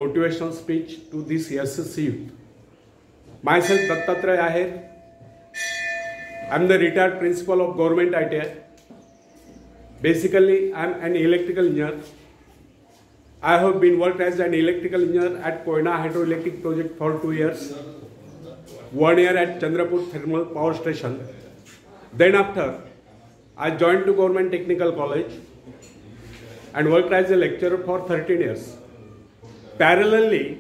Motivational speech to this SSC youth. Myself Dattatreya Ahir. I am the retired principal of Government ITI. Basically, I am an electrical engineer. I have been worked as an electrical engineer at Koyna Hydroelectric Project for 2 years. 1 year at Chandrapur Thermal Power Station. Then after, I joined to Government Technical College and worked as a lecturer for 13 years. Parallelly,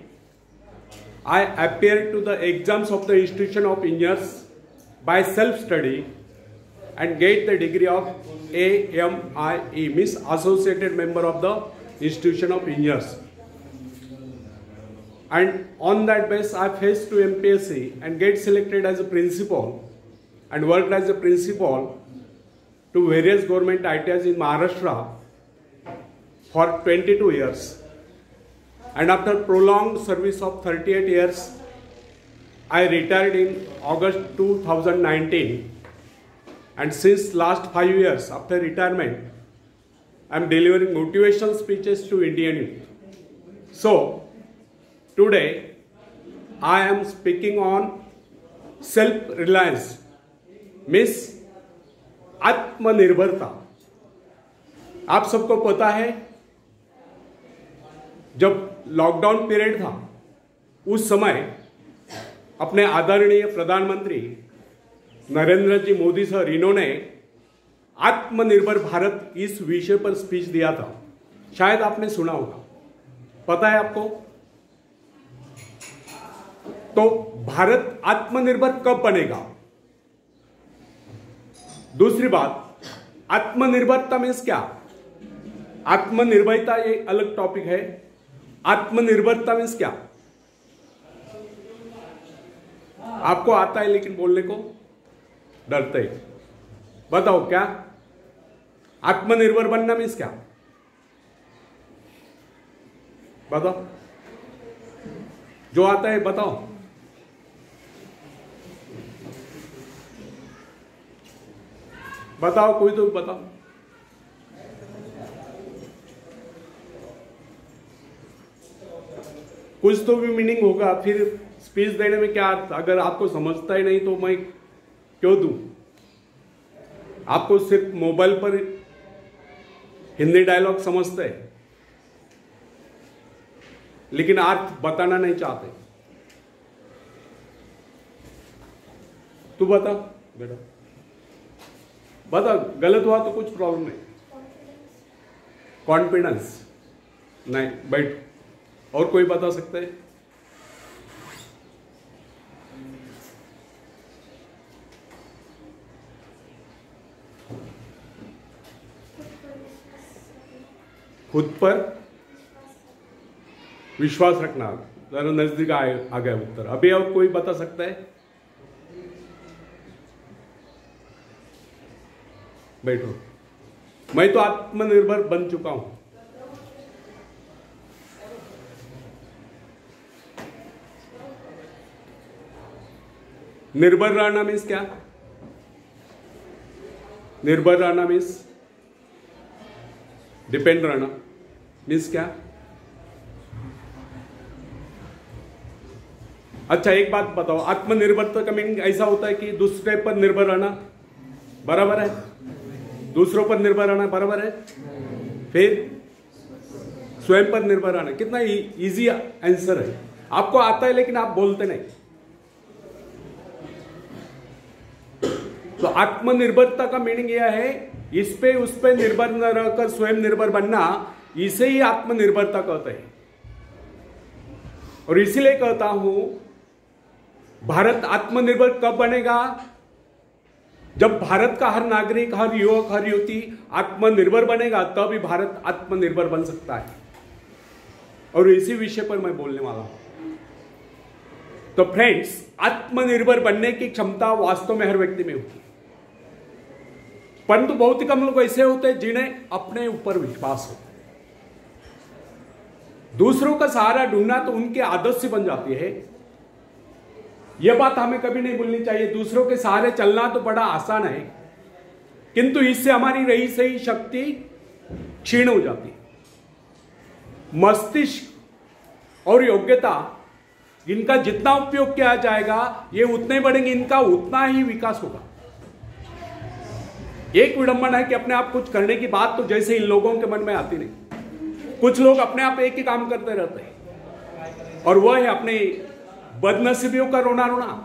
I appeared to the exams of the Institution of Engineers by self-study and get the degree of AMIE, means Associated Member of the Institution of Engineers. And on that basis, I faced to MPSC and get selected as a principal and worked as a principal to various government ITIs in Maharashtra for 22 years. And after prolonged service of 38 years, I retired in August 2019. And since last 5 years after retirement, I am delivering motivational speeches to Indian youth. So, today, I am speaking on self-reliance, means आत्मनिर्भरता. आप सबको पता है, जब lockdown period था, उस समय अपने आदरणीय प्रधानमंत्री नरेंद्र जी मोदी सर, इन्होंने आत्मनिर्भर भारत इस विषय पर स्पीच दिया था. शायद आपने सुना होगा. पता है आपको? तो भारत आत्मनिर्भर कब बनेगा? दूसरी बात, आत्मनिर्भरता मीन्स क्या? आत्मनिर्भरता ये अलग टॉपिक है. आत्मनिर्भरता मीन्स क्या? आपको आता है लेकिन बोलने को डरते हैं. बताओ क्या आत्मनिर्भर बनना मीन्स क्या? बताओ, जो आता है बताओ. बताओ, कोई तो बताओ. कुछ तो भी मीनिंग होगा. फिर स्पीच देने में क्या अर्थ? अगर आपको समझता ही नहीं तो मैं क्यों दूं? आपको सिर्फ मोबाइल पर हिंदी डायलॉग समझते हैं, लेकिन अर्थ बताना नहीं चाहते. तू बता बेटा, बता. गलत हुआ तो कुछ प्रॉब्लम नहीं. कॉन्फिडेंस नहीं. बैठ. और कोई बता सकते हैं? खुद पर विश्वास रखना. जरा नजदीक आ गया उत्तर. अभी और कोई बता सकता है? बैठो. मैं तो आत्मनिर्भर बन चुका हूं. निर्भर रहना मीन्स क्या? निर्भर रहना मीन्स डिपेंड रहना. मीन्स क्या? अच्छा, एक बात बताओ. आत्मनिर्भरता का मीनिंग ऐसा होता है कि दूसरे पर निर्भर रहना. बराबर है? दूसरों पर निर्भर रहना बराबर है. फिर स्वयं पर निर्भर रहना. कितना इजी आंसर है. आपको आता है लेकिन आप बोलते नहीं. तो आत्मनिर्भरता का मीनिंग यह है, इस पे उस पे निर्भर न रहकर स्वयं निर्भर बनना. इसे ही आत्मनिर्भरता कहते हैं. और इसीलिए कहता हूं, भारत आत्मनिर्भर कब बनेगा? जब भारत का हर नागरिक, हर युवक, हर युवती आत्मनिर्भर बनेगा, तभी भारत आत्मनिर्भर बन सकता है. और इसी विषय पर मैं बोलने वाला हूं. तो फ्रेंड्स, आत्मनिर्भर बनने की क्षमता वास्तव में हर व्यक्ति में होती है, परंतु बहुत ही कम लोग ऐसे होते हैं जिन्हें अपने ऊपर विश्वास हो. दूसरों का सहारा ढूंढना तो उनकी आदत से बन जाती है. यह बात हमें कभी नहीं भूलनी चाहिए. दूसरों के सहारे चलना तो बड़ा आसान है, किंतु इससे हमारी रही सही शक्ति क्षीण हो जाती है. मस्तिष्क और योग्यता, इनका जितना उपयोग किया जाएगा ये उतने बढ़ेंगे, इनका उतना ही विकास होगा। एक विडंबना है कि अपने आप कुछ करने की बात तो जैसे इन लोगों के मन में आती नहीं। कुछ लोग अपने आप एक ही काम करते रहते हैं और वह है अपने बदनसीबियों का रोना रोना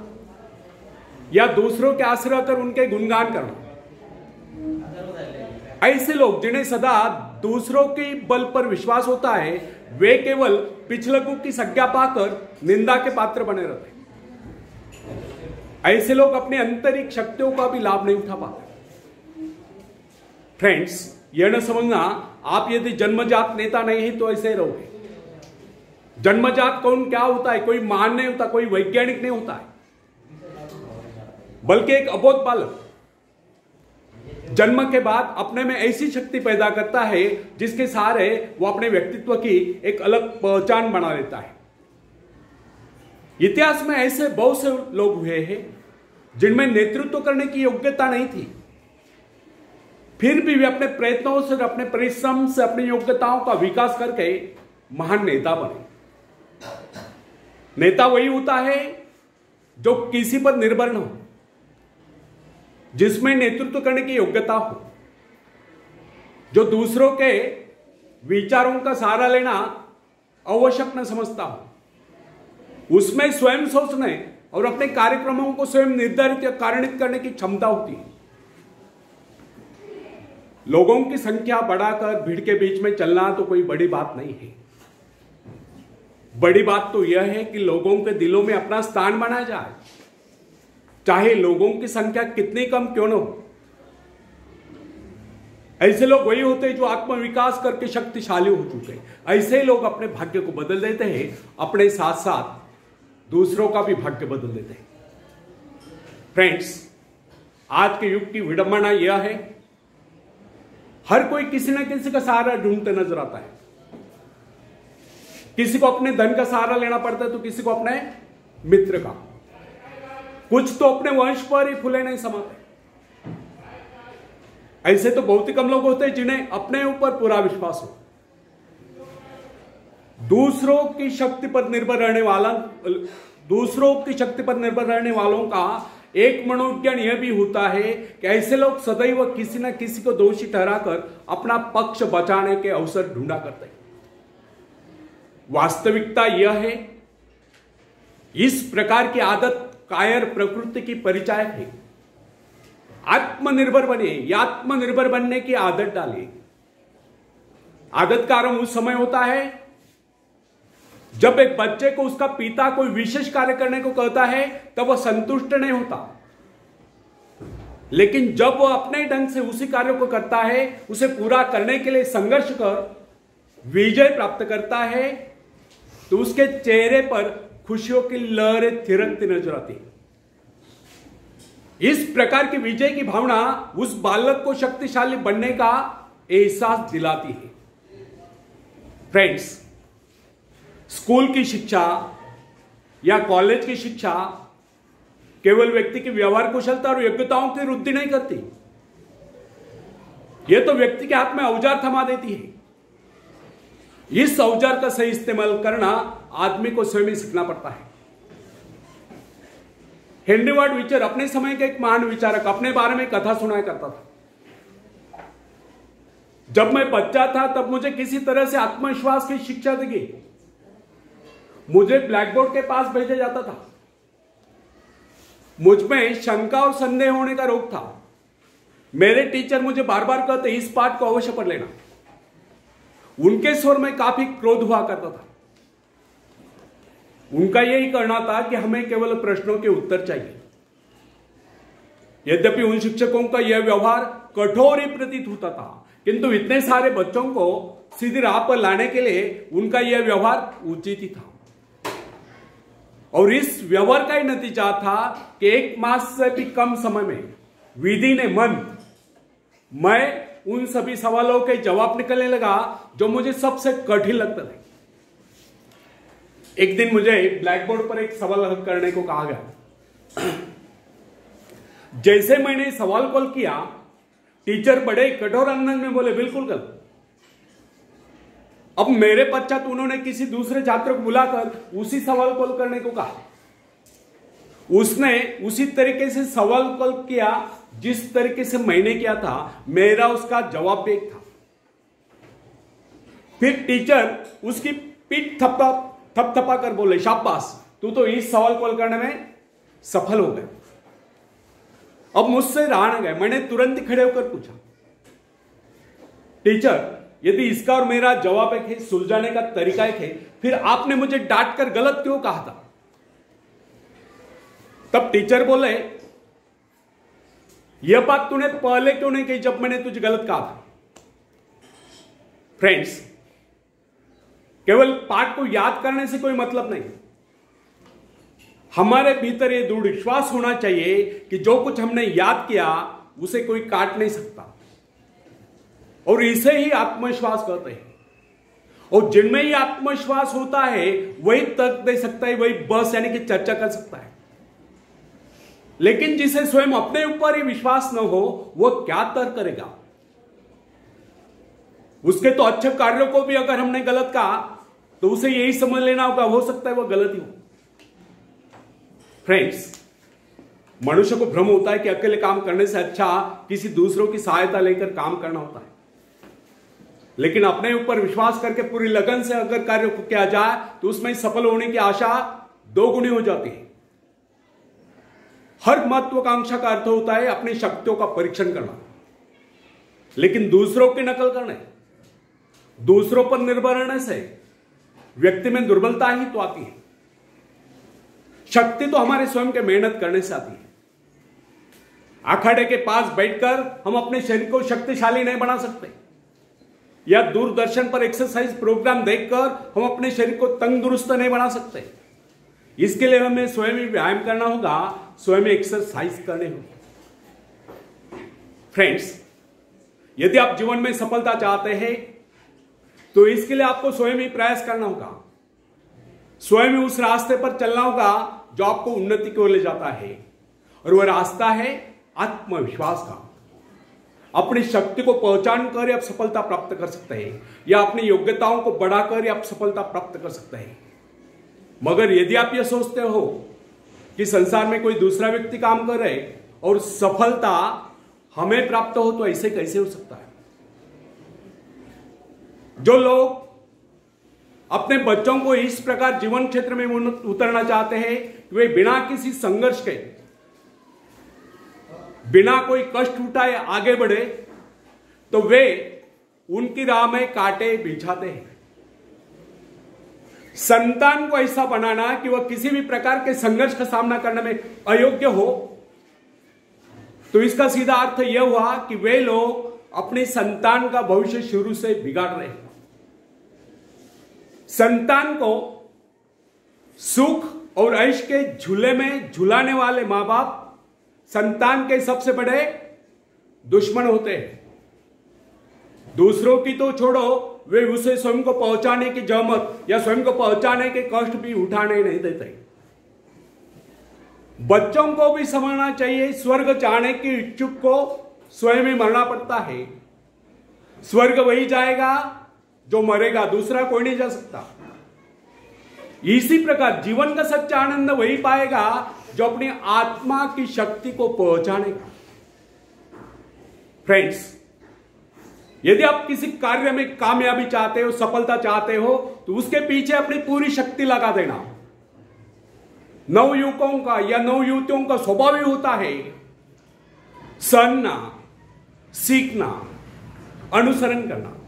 या दूसरों के आश्रय कर उनके गुणगान करना। ऐसे लोग जिन्हें सदा दूसरों के बल पर विश्वास होता है, वे केवल पिछलकों की संज्ञा पाकर निंदा के पात्र बने रहते हैं। ऐसे लोग अपने आंतरिक शक्तियों का भी लाभ नहीं उठा पाते। फ्रेंड्स, यह न समझना आप यदि जन्मजात नेता नहीं है तो ऐसे रहोगे। जन्मजात कौन क्या होता है? कोई महान नहीं होता, कोई वैज्ञानिक नहीं होता है, बल्कि एक अबोध बालक जन्म के बाद अपने में ऐसी शक्ति पैदा करता है जिसके सहारे वो अपने व्यक्तित्व की एक अलग पहचान बना लेता है। इतिहास में ऐसे बहुत से लोग हुए हैं जिनमें नेतृत्व करने की योग्यता नहीं थी, फिर भी वे अपने प्रयत्नों से, अपने परिश्रम से, अपनी योग्यताओं का विकास करके महान नेता बने। नेता वही होता है जो किसी पर निर्भर न हो, जिसमें नेतृत्व करने की योग्यता हो, जो दूसरों के विचारों का सहारा लेना आवश्यक न समझता हो, उसमें स्वयं सोचने और अपने कार्यक्रमों को स्वयं निर्धारित या कारणित करने की क्षमता होती है। लोगों की संख्या बढ़ाकर भीड़ के बीच में चलना तो कोई बड़ी बात नहीं है। बड़ी बात तो यह है कि लोगों के दिलों में अपना स्थान बनाया जाए, चाहे लोगों की संख्या कितनी कम क्यों न हो। ऐसे लोग वही होते हैं जो आत्मविकास करके शक्तिशाली हो चुके हैं। ऐसे लोग अपने भाग्य को बदल देते हैं, अपने साथ साथ दूसरों का भी भाग्य बदल देते हैं। फ्रेंड्स, आज के युग की विडंबना यह है, हर कोई किसी न किसी का सहारा ढूंढते नजर आता है। किसी को अपने धन का सहारा लेना पड़ता है तो किसी को अपने मित्र का, कुछ तो अपने वंश पर ही फूले नहीं समाते। ऐसे तो बहुत ही कम लोग होते हैं जिन्हें अपने ऊपर पूरा विश्वास हो। दूसरों की शक्ति पर निर्भर रहने वालों का एक मनोविज्ञान यह भी होता है कि ऐसे लोग सदैव किसी न किसी को दोषी ठहराकर अपना पक्ष बचाने के अवसर ढूंढा करते हैं। वास्तविकता यह है, इस प्रकार की आदत कायर प्रकृति की परिचायक है। आत्मनिर्भर बने या आत्मनिर्भर बनने की आदत डालिए। आदत का आरंभ उस समय होता है जब एक बच्चे को उसका पिता कोई विशेष कार्य करने को कहता है तब वह संतुष्ट नहीं होता, लेकिन जब वह अपने ढंग से उसी कार्य को करता है, उसे पूरा करने के लिए संघर्ष कर विजय प्राप्त करता है, तो उसके चेहरे पर खुशियों की लहरें थिरकती नजर आती है। इस प्रकार की विजय की भावना उस बालक को शक्तिशाली बनने का एहसास दिलाती है। फ्रेंड्स, स्कूल की शिक्षा या कॉलेज की शिक्षा केवल व्यक्ति की व्यवहार कुशलता और योग्यताओं की वृद्धि नहीं करती, यह तो व्यक्ति के हाथ में औजार थमा देती है। इस औजार का सही इस्तेमाल करना आदमी को स्वयं ही सीखना पड़ता है। हेनरी वार्ड बीचर अपने समय के एक महान विचारक अपने बारे में कथा सुनाया करता था। जब मैं बच्चा था तब मुझे किसी तरह से आत्मविश्वास की शिक्षा दी गई। मुझे ब्लैक बोर्ड के पास भेजा जाता था। मुझ में शंका और संदेह होने का रोग था। मेरे टीचर मुझे बार बार कहते, इस पाठ को अवश्य पढ़ लेना। उनके स्वर में काफी क्रोध हुआ करता था। उनका यही कहना था कि हमें केवल प्रश्नों के उत्तर चाहिए। यद्यपि उन शिक्षकों का यह व्यवहार कठोर ही प्रतीत होता था, किंतु इतने सारे बच्चों को सीधी राह पर लाने के लिए उनका यह व्यवहार उचित ही था। और इस व्यवहार का ही नतीजा था कि 1 मास से भी कम समय में विधि ने मैं उन सभी सवालों के जवाब निकलने लगा जो मुझे सबसे कठिन लगता था। एक दिन मुझे ब्लैक बोर्ड पर एक सवाल हल करने को कहा गया। जैसे मैंने सवाल कॉल किया, टीचर बड़े कठोर अंदाज में बोले, बिल्कुल गलत। अब मेरे पश्चात उन्होंने किसी दूसरे छात्र को बुलाकर उसी सवाल को करने को कहा। उसने उसी तरीके से सवाल कॉल किया जिस तरीके से मैंने किया था। मेरा उसका जवाब भी एक था। फिर टीचर उसकी पीठ थपथपा कर बोले, शाबाश, तू तो इस सवाल कॉल करने में सफल हो गया। अब मुझसे रहा न गया, मैंने तुरंत ही खड़े होकर पूछा, टीचर, यदि इसका और मेरा जवाब एक है, सुलझाने का तरीका एक है, फिर आपने मुझे डांट कर गलत क्यों कहा था? तब टीचर बोले, यह बात तूने पहले क्यों नहीं कही जब मैंने तुझे गलत कहा था? फ्रेंड्स, केवल पाठ को याद करने से कोई मतलब नहीं। हमारे भीतर यह दृढ़ विश्वास होना चाहिए कि जो कुछ हमने याद किया उसे कोई काट नहीं सकता, और इसे ही आत्मविश्वास कहते हैं। और जिनमें ही आत्मविश्वास होता है वही तर्क दे सकता है, वही बस यानी कि चर्चा कर सकता है। लेकिन जिसे स्वयं अपने ऊपर ही विश्वास न हो वो क्या तर्क करेगा? उसके तो अच्छे कार्यों को भी अगर हमने गलत कहा तो उसे यही समझ लेना होगा, हो सकता है वो गलत ही हो। फ्रेंड्स, मनुष्य को भ्रम होता है कि अकेले काम करने से अच्छा किसी दूसरों की सहायता लेकर काम करना होता है। लेकिन अपने ऊपर विश्वास करके पूरी लगन से अगर कार्य को किया जाए तो उसमें सफल होने की आशा दोगुनी हो जाती है। हर महत्वाकांक्षा का अर्थ होता है अपनी शक्तियों का परीक्षण करना, लेकिन दूसरों की नकल करने, दूसरों पर निर्भर रहने से व्यक्ति में दुर्बलता ही तो आती है। शक्ति तो हमारे स्वयं के मेहनत करने से आती है। अखाड़े के पास बैठकर हम अपने शरीर को शक्तिशाली नहीं बना सकते, या दूरदर्शन पर एक्सरसाइज प्रोग्राम देखकर हम अपने शरीर को तंदुरुस्त नहीं बना सकते। इसके लिए हमें स्वयं ही व्यायाम करना होगा, स्वयं एक्सरसाइज करने होगी। फ्रेंड्स, यदि आप जीवन में सफलता चाहते हैं तो इसके लिए आपको स्वयं ही प्रयास करना होगा, स्वयं ही उस रास्ते पर चलना होगा जो आपको उन्नति की ओर ले जाता है। और वह रास्ता है आत्मविश्वास का। अपनी शक्ति को पहचान कर आप सफलता प्राप्त कर सकते हैं, या अपनी योग्यताओं को बढ़ाकर आप सफलता प्राप्त कर सकते हैं। मगर यदि आप यह सोचते हो कि संसार में कोई दूसरा व्यक्ति काम कर रहे और सफलता हमें प्राप्त हो, तो ऐसे कैसे हो सकता है? जो लोग अपने बच्चों को इस प्रकार जीवन क्षेत्र में उतरना चाहते हैं कि वे बिना किसी संघर्ष के, बिना कोई कष्ट उठाए आगे बढ़े, तो वे उनकी राह में कांटे बिछाते हैं। संतान को ऐसा बनाना कि वह किसी भी प्रकार के संघर्ष का सामना करने में अयोग्य हो, तो इसका सीधा अर्थ यह हुआ कि वे लोग अपने संतान का भविष्य शुरू से बिगाड़ रहे हैं। संतान को सुख और ऐश के झूले में झुलाने वाले मां बाप संतान के सबसे बड़े दुश्मन होते हैं। दूसरों की तो छोड़ो, वे उसे स्वयं को पहुंचाने की जहमत या स्वयं को पहुंचाने के कष्ट भी उठाने नहीं देते। बच्चों को भी समझना चाहिए, स्वर्ग चाहने की इच्छुक को स्वयं ही मरना पड़ता है। स्वर्ग वही जाएगा जो मरेगा, दूसरा कोई नहीं जा सकता। इसी प्रकार जीवन का सच्चा आनंद वही पाएगा जो अपनी आत्मा की शक्ति को पहचानेगा। फ्रेंड्स, यदि आप किसी कार्य में कामयाबी चाहते हो, सफलता चाहते हो, तो उसके पीछे अपनी पूरी शक्ति लगा देना। नवयुवकों का या नवयुवतियों का स्वभाव ही होता है सुनना, सीखना, अनुसरण करना।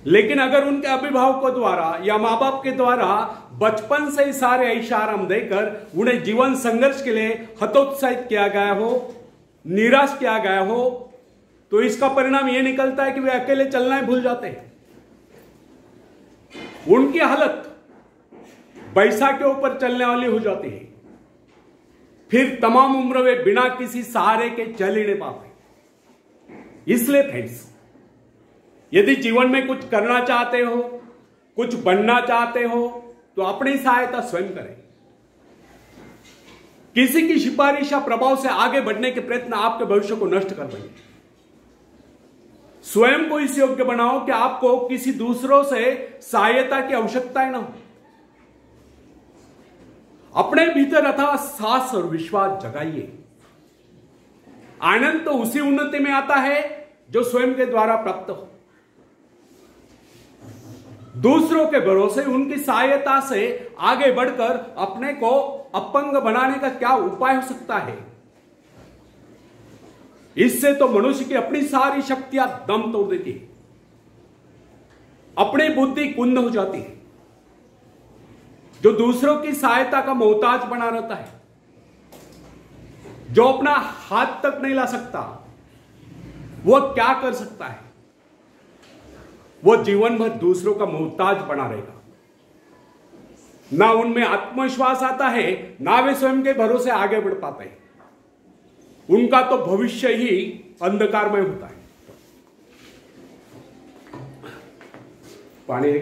लेकिन अगर उनके अभिभावकों द्वारा या मां बाप के द्वारा बचपन से ही सारे ऐशाराम देकर उन्हें जीवन संघर्ष के लिए हतोत्साहित किया गया हो, निराश किया गया हो, तो इसका परिणाम यह निकलता है कि वे अकेले चलना ही भूल जाते हैं। उनकी हालत बैसा के ऊपर चलने वाली हो जाती है। फिर तमाम उम्र वे बिना किसी सहारे के चल ही नहीं पाते। इसलिए फ्रेंड्स, यदि जीवन में कुछ करना चाहते हो, कुछ बनना चाहते हो, तो अपनी सहायता स्वयं करें। किसी की सिफारिश या प्रभाव से आगे बढ़ने के प्रयत्न आपके भविष्य को नष्ट कर देंगे। स्वयं को इस योग्य बनाओ कि आपको किसी दूसरों से सहायता की आवश्यकता ही ना हो। अपने भीतर अथवा साहस और विश्वास जगाइए। आनंद तो उसी उन्नति में आता है जो स्वयं के द्वारा प्राप्त हो। दूसरों के भरोसे उनकी सहायता से आगे बढ़कर अपने को अपंग बनाने का क्या उपाय हो सकता है। इससे तो मनुष्य की अपनी सारी शक्तियां दम तोड़ देती है, अपनी बुद्धि कुंद हो जाती है। जो दूसरों की सहायता का मोहताज बना रहता है, जो अपना हाथ तक नहीं ला सकता, वह क्या कर सकता है? वो जीवन भर दूसरों का मोहताज बना रहेगा। ना उनमें आत्मविश्वास आता है, ना वे स्वयं के भरोसे आगे बढ़ पाते हैं। उनका तो भविष्य ही अंधकारमय होता है। पानी